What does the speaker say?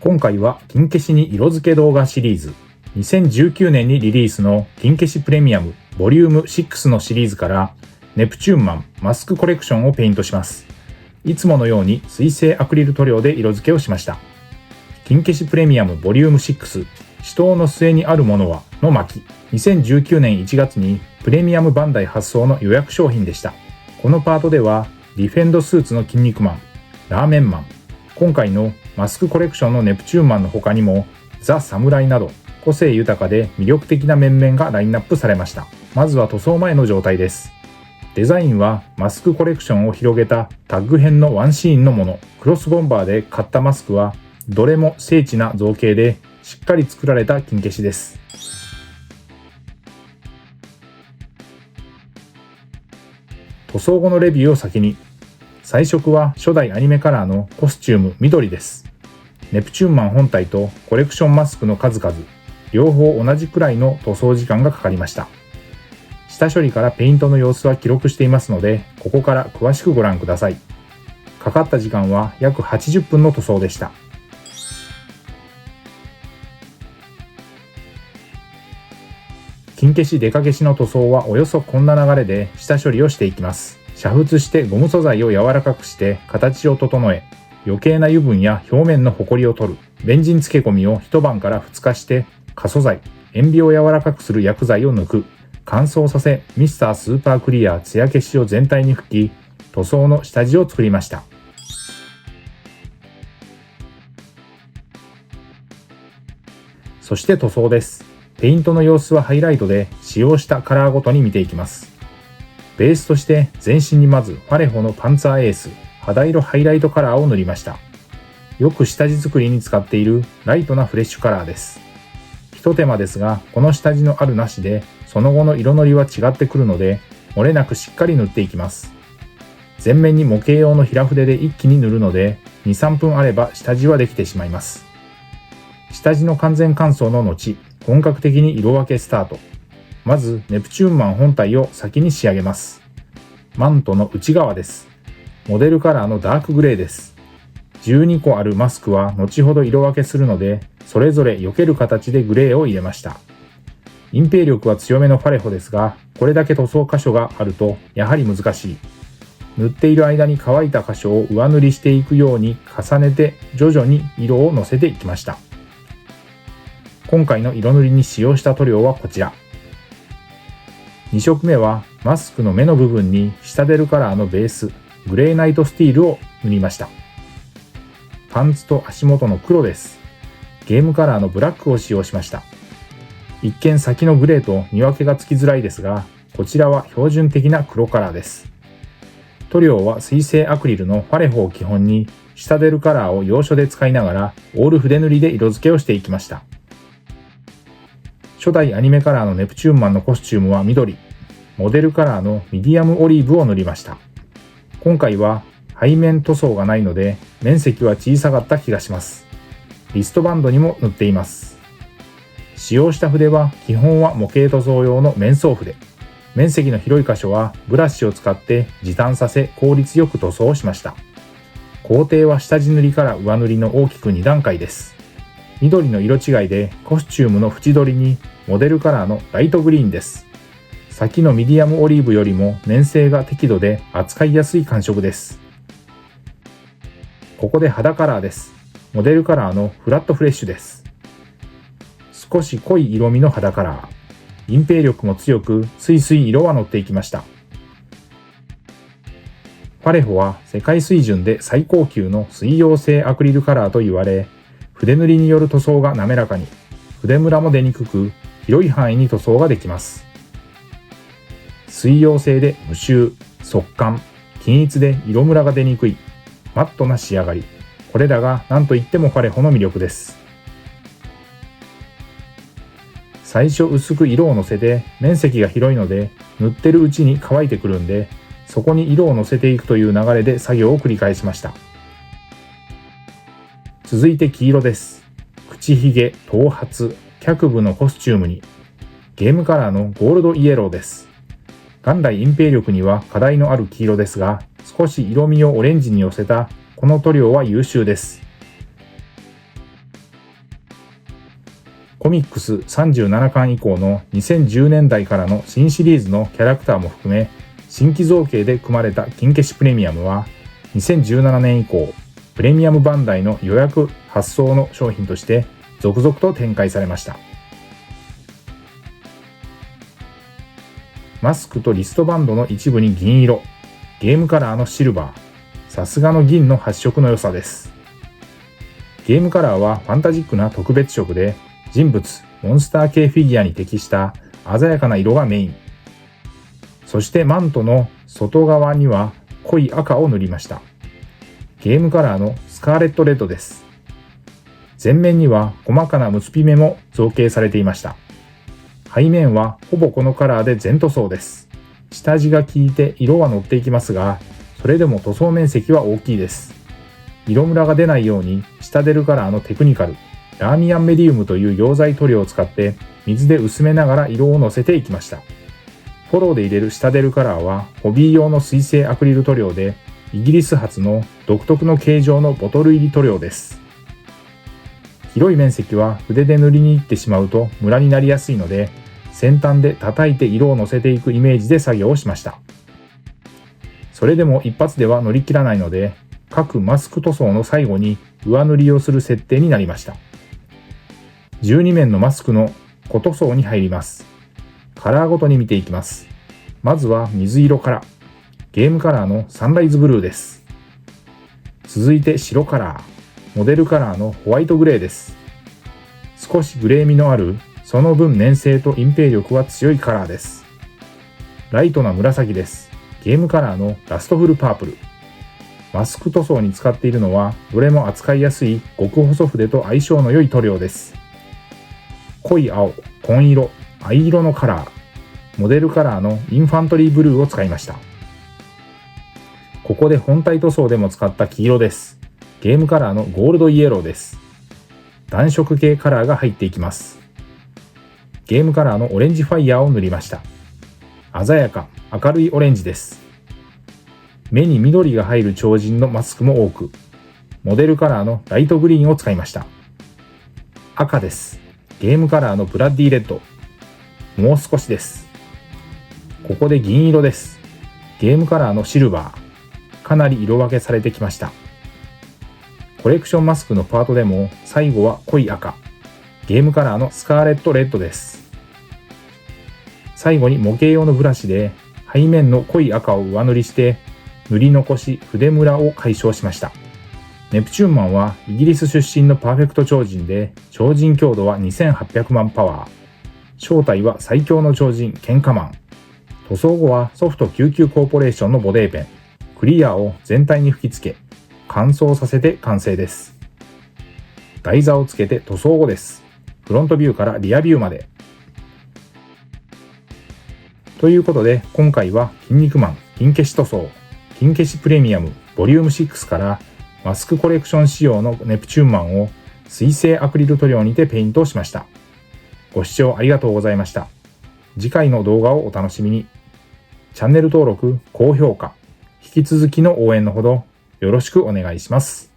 今回は金消しに色付け動画シリーズ、2019年にリリースの金消しプレミアムボリューム6のシリーズからネプチューンマンマスクコレクションをペイントします。いつものように水性アクリル塗料で色付けをしました。金消しプレミアムボリューム6、死闘の末にあるものはの巻、2019年1月にプレミアムバンダイ発送の予約商品でした。このパートではディフェンドスーツの筋肉マン、ラーメンマン、今回のマスクコレクションのネプチューンマンの他にもザ・サムライなど個性豊かで魅力的な面々がラインナップされました。まずは塗装前の状態です。デザインはマスクコレクションを広げたタッグ編のワンシーンのもの。クロスボンバーで買ったマスクはどれも精緻な造形でしっかり作られた金消しです。塗装後のレビューを先に。彩色は初代アニメカラーのコスチューム緑です。ネプチューンマン本体とコレクションマスクの数々、両方同じくらいの塗装時間がかかりました。下処理からペイントの様子は記録していますので、ここから詳しくご覧ください。かかった時間は約80分の塗装でした。金消しデカ消しの塗装はおよそこんな流れで下処理をしていきます。煮沸してゴム素材を柔らかくして形を整え、余計な油分や表面のホコリを取る。ベンジン漬け込みを一晩から2日して過素材、塩ビを柔らかくする薬剤を抜く。乾燥させミスタースーパークリア艶消しを全体に吹き、塗装の下地を作りました。そして塗装です。ペイントの様子はハイライトで使用したカラーごとに見ていきます。ベースとして全身にまずファレホのパンツァーエース肌色ハイライトカラーを塗りました。よく下地作りに使っているライトなフレッシュカラーです。一手間ですが、この下地のあるなしでその後の色のりは違ってくるので、漏れなくしっかり塗っていきます。全面に模型用の平筆で一気に塗るので 2,3 分あれば下地はできてしまいます。下地の完全乾燥の後、本格的に色分けスタート。まずネプチューンマン本体を先に仕上げます。マントの内側です。モデルカラーのダークグレーです。12個あるマスクは後ほど色分けするので、それぞれ避ける形でグレーを入れました。隠蔽力は強めのファレホですが、これだけ塗装箇所があるとやはり難しい。塗っている間に乾いた箇所を上塗りしていくように重ねて徐々に色をのせていきました。今回の色塗りに使用した塗料はこちら。2色目はマスクの目の部分にシタデルカラーのベースグレーナイトスティールを塗りました。パンツと足元の黒です。ゲームカラーのブラックを使用しました。一見先のグレーと見分けがつきづらいですが、こちらは標準的な黒カラーです。塗料は水性アクリルのファレホを基本にシタデルカラーを要所で使いながらオール筆塗りで色付けをしていきました。初代アニメカラーのネプチューンマンのコスチュームは緑、モデルカラーのミディアムオリーブを塗りました。今回は背面塗装がないので面積は小さかった気がします。リストバンドにも塗っています。使用した筆は基本は模型塗装用の面相筆。面積の広い箇所はブラシを使って時短させ効率よく塗装をしました。工程は下地塗りから上塗りの大きく2段階です。緑の色違いでコスチュームの縁取りにモデルカラーのライトグリーンです。先のミディアムオリーブよりも粘性が適度で扱いやすい感触です。ここで肌カラーです。モデルカラーのフラットフレッシュです。少し濃い色味の肌カラー。隠蔽力も強くスイスイ色は乗っていきました。ファレホは世界水準で最高級の水溶性アクリルカラーと言われ、筆塗りによる塗装が滑らかに、筆ムラも出にくく、広い範囲に塗装ができます。水溶性で無臭、速乾、均一で色ムラが出にくい、マットな仕上がり。これらが何といってもファレホの魅力です。最初薄く色をのせて面積が広いので、塗ってるうちに乾いてくるんで、そこに色をのせていくという流れで作業を繰り返しました。続いて黄色です。口ひげ、頭髪、脚部のコスチュームに、ゲームカラーのゴールドイエローです。元来隠蔽力には課題のある黄色ですが、少し色味をオレンジに寄せたこの塗料は優秀です。コミックス37巻以降の2010年代からの新シリーズのキャラクターも含め、新規造形で組まれた金消しプレミアムは、2017年以降、プレミアムバンダイの予約発送の商品として続々と展開されました。マスクとリストバンドの一部に銀色、ゲームカラーのシルバー、さすがの銀の発色の良さです。ゲームカラーはファンタジックな特別色で、人物、モンスター系フィギュアに適した鮮やかな色がメイン。そしてマントの外側には濃い赤を塗りました。ゲームカラーのスカーレットレッドです。前面には細かな結び目も造形されていました。背面はほぼこのカラーで全塗装です。下地が効いて色は乗っていきますが、それでも塗装面積は大きいです。色ムラが出ないように下出るカラーのテクニカル、ラーミアンメディウムという溶剤塗料を使って水で薄めながら色をのせていきました。フォローで入れる下出るカラーはホビー用の水性アクリル塗料で、イギリス発の独特の形状のボトル入り塗料です。広い面積は筆で塗りに行ってしまうとムラになりやすいので、先端で叩いて色をのせていくイメージで作業をしました。それでも一発では乗り切らないので、各マスク塗装の最後に上塗りをする設定になりました。12面のマスクの小塗装に入ります。カラーごとに見ていきます。まずは水色から。ゲームカラーのサンライズブルーです。続いて白カラー。モデルカラーのホワイトグレーです。少しグレー味のある、その分粘性と隠蔽力は強いカラーです。ライトな紫です。ゲームカラーのラストフルパープル。マスク塗装に使っているのは、どれも扱いやすい極細筆と相性の良い塗料です。濃い青、紺色、藍色のカラー。モデルカラーのインファントリーブルーを使いました。ここで本体塗装でも使った黄色です。ゲームカラーのゴールドイエローです。暖色系カラーが入っていきます。ゲームカラーのオレンジファイヤーを塗りました。鮮やか、明るいオレンジです。目に緑が入る超人のマスクも多く、モデルカラーのライトグリーンを使いました。赤です。ゲームカラーのブラッディレッド。もう少しです。ここで銀色です。ゲームカラーのシルバー。かなり色分けされてきました。コレクションマスクのパートでも最後は濃い赤。ゲームカラーのスカーレットレッドです。最後に模型用のブラシで背面の濃い赤を上塗りして塗り残し筆ムラを解消しました。ネプチューンマンはイギリス出身のパーフェクト超人で、超人強度は2800万パワー。正体は最強の超人ケンカマン。塗装後はソフト99コーポレーションのボデーペン、クリアを全体に吹き付け、乾燥させて完成です。台座をつけて塗装後です。フロントビューからリアビューまで。ということで、今回は筋肉マン金消し塗装、金消しプレミアムボリューム6からマスクコレクション仕様のネプチューンマンを水性アクリル塗料にてペイントをしました。ご視聴ありがとうございました。次回の動画をお楽しみに。チャンネル登録、高評価、引き続きの応援のほどよろしくお願いします。